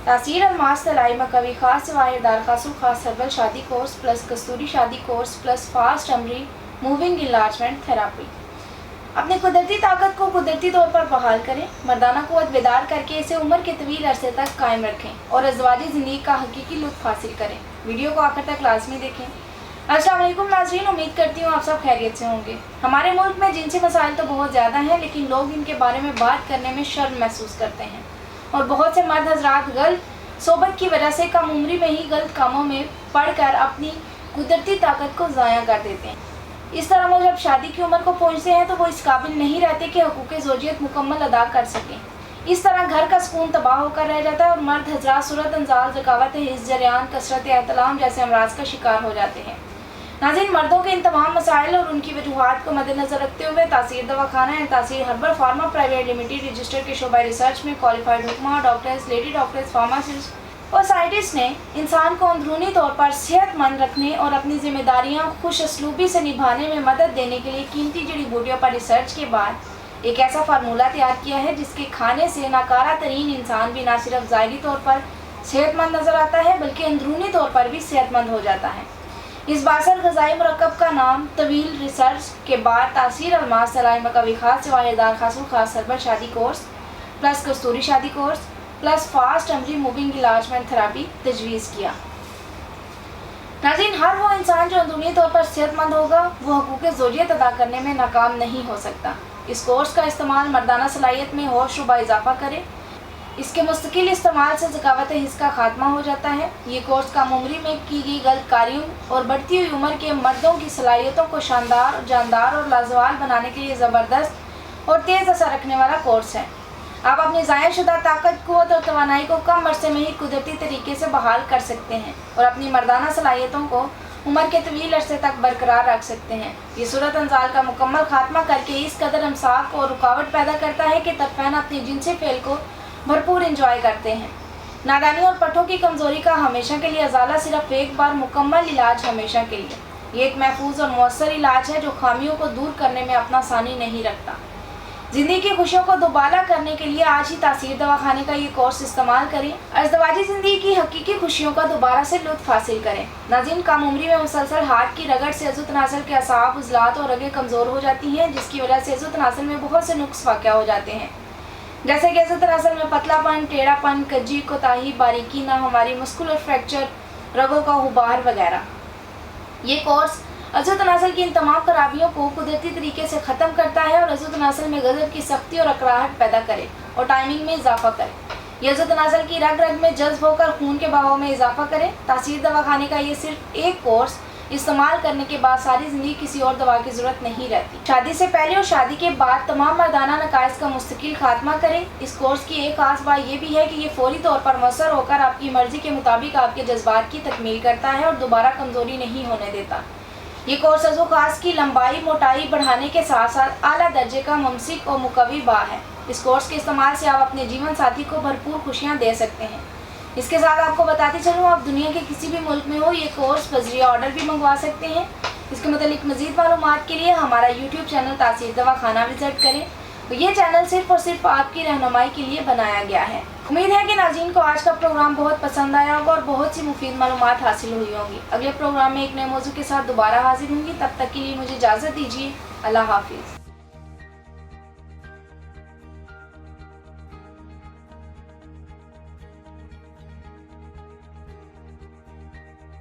तासीर अलमास तलाई मकवी खास जवाहिर दार खासू खास हर्बल शादी कोर्स प्लस कस्तूरी शादी कोर्स प्लस फास्ट अमरी मूविंग इलाजमेंट थेरापी। अपनी कुदरती ताकत को कुदरती तौर पर बहाल करें, मर्दाना क़ुव्वत बेदार करके इसे उम्र के तवील अरसे तक कायम रखें और अज़वाजी ज़िंदगी का हकीकी लुत्फ़ हासिल करें। वीडियो को आखिर तक लाजमी देखें। अस्सलाम वालेकुम नाज़रीन, उम्मीद करती हूँ आप सब खैरियत से होंगे। हमारे मुल्क में जिनसी मसाइल तो बहुत ज़्यादा हैं, लेकिन लोग इनके बारे में बात करने में शर्म महसूस करते हैं और बहुत से मर्द हजरात गलत सोबत की वजह से कम उम्री में ही गलत कामों में पढ़कर अपनी कुदरती ताकत को ज़ाया कर देते हैं। इस तरह वो जब शादी की उम्र को पहुँचते हैं तो वो इस काबिल नहीं रहते कि हुकूक़ ज़ौजियत मुकम्मल अदा कर सकें। इस तरह घर का सुकून तबाह होकर रह जाता है और मर्द हजरात सूरत अंजाल, ज़कावत हिस्स, जरियान, कसरत एहतलाम जैसे अमराज का शिकार हो जाते हैं। नाज़रीन, मर्दों के इन तमाम मसाइल और उनकी वजूहात को मद्देनज़र रखते हुए तासीर दवाखाना एंड तासीर herbal pharma private limited registered के शोबा रिसर्च में क्वालिफाइड हुक्मा, डॉक्टर्स, लेडी डॉक्टर्स, फार्मासिस्ट और साइंटिस्ट ने इंसान को अंदरूनी तौर पर सेहतमंद रखने और अपनी जिम्मेदारियां खुश असलूबी से निभाने में मदद देने के लिए कीमती जड़ी बूटियों पर रिसर्च के बाद एक ऐसा फार्मूला तैयार किया है जिसके खाने से नाकारा तरीन इंसान भी न सिर्फ ज़ाहिरी तौर पर सेहतमंद नज़र आता है बल्कि अंदरूनी तौर पर भी सेहतमंद हो जाता है। इस बासर ग़िज़ाई मुरक्कब का नाम तवील रिसर्च के बाद तासीर अलमास तलाई मकवी खास जवाहिर दार खासू खास हर्बल शादी कोर्स प्लस कस्तूरी शादी कोर्स प्लस फास्ट अमरी मूविंग इलाजमेंट थेरापी तजवीज़ किया। नाज़रीन, हर वो इंसान जो अंदरूनी तौर पर सेहतमंद होगा वो हुकूक़ ज़ौजियत अदा करने में नाकाम नहीं हो सकता। इस कोर्स का इस्तेमाल मर्दाना सलाहियत में होश रुबा इजाफा करे। इसके मुस्तकिल इस्तेमाल से ज़कावत हिस्स का खात्मा हो जाता है। ये कोर्स कम उम्री में की गई गलत कारियों और बढ़ती हुई उम्र के मर्दों की सलाहियतों को शानदार, जानदार और लाजवाल बनाने के लिए ज़बरदस्त और तेज़ असर रखने वाला कोर्स है। आप अपनी ज़ाया शुदा ताकत, क़ुव्वत और तवानाई को कम अरसे में ही कुदरती तरीके से बहाल कर सकते हैं और अपनी मर्दाना सलाहियतों को उम्र के तवील अरसे तक बरकरार रख सकते हैं। ये सूरत अंजाल का मुकम्मल खात्मा करके इस कदर अमसाक और रुकावट पैदा करता है कि तरफ़ैन अपनी जिनसी फेल को भरपूर इंजॉय करते हैं। नादानी और पट्ठों की कमज़ोरी का हमेशा के लिए अजाला सिर्फ एक बार, मुकम्मल इलाज हमेशा के लिए। ये एक महफूज और मौसर इलाज है जो खामियों को दूर करने में अपना सानी नहीं रखता। ज़िंदगी की खुशियों को दोबारा करने के लिए आज ही तासीर दवाखाने का ये कोर्स इस्तेमाल करें। अज़दवाजी ज़िंदगी की हकीकी खुशियों का दोबारा से लुत्फ़ हासिल करें। नाज़रीन, कम उम्री में मुसलसल हार्ट की रगड़ से अज़ू तनासल के असाब, उज़लात और रगें कमज़ोर हो जाती हैं, जिसकी वजह से अज़ू तनासल में बहुत से नुक्स वाक़या हो जाते हैं, जैसे कि अज़ू तनासल में पतलापन, टेढ़ापन, कज्जी, कोताही, बारीकी ना हमारी, मस्कुलर फ्रैक्चर, रगों का गुबार वगैरह। ये कोर्स अज़ू तनासल की इन तमाम खराबियों को कुदरती तरीके से ख़त्म करता है और अज़ू तनासल में गज़ब की सख्ती और अकड़ाहट पैदा करे और टाइमिंग में इजाफा करे। यह अज़ू तनासल की रग रग में जज्ब होकर खून के बहाव में इजाफा करे। तासीर दवाखाने का ये सिर्फ एक कोर्स इस्तेमाल करने के बाद सारी ज़िंदगी किसी और दवा की ज़रूरत नहीं रहती। शादी से पहले और शादी के बाद तमाम मर्दाना नकाइस का मुस्तकिल खात्मा करें। इस कोर्स की एक खास बात यह भी है कि ये फौरी तौर पर मौसर होकर आपकी मर्ज़ी के मुताबिक आपके जज्बात की तकमील करता है और दोबारा कमज़ोरी नहीं होने देता। ये कोर्स अज़ू खास की लंबाई मोटाई बढ़ाने के साथ साथ आला दर्जे का मुमसिक और मुकवी बा है। इस कोर्स के इस्तेमाल से आप अपने जीवन साथी को भरपूर खुशियाँ दे सकते हैं। इसके साथ आपको बताती चलूँ, आप दुनिया के किसी भी मुल्क में हो ये कोर्स बज़रिया ऑर्डर भी मंगवा सकते हैं। इसके मुतालिक मज़ीद मालूमात के लिए हमारा यूट्यूब चैनल तासीर दवाखाना विज़िट करें। तो ये चैनल सिर्फ़ और सिर्फ आपकी रहनुमाई के लिए बनाया गया है। उम्मीद है कि नाज़रीन को आज का प्रोग्राम बहुत पसंद आया होगा और बहुत सी मुफीद मालूमात हासिल हुई होंगी। अगले प्रोग्राम में एक नए मौजू के साथ दोबारा हाजिर होंगी। तब तक के लिए मुझे इजाज़त दीजिए। अल्लाह हाफिज़।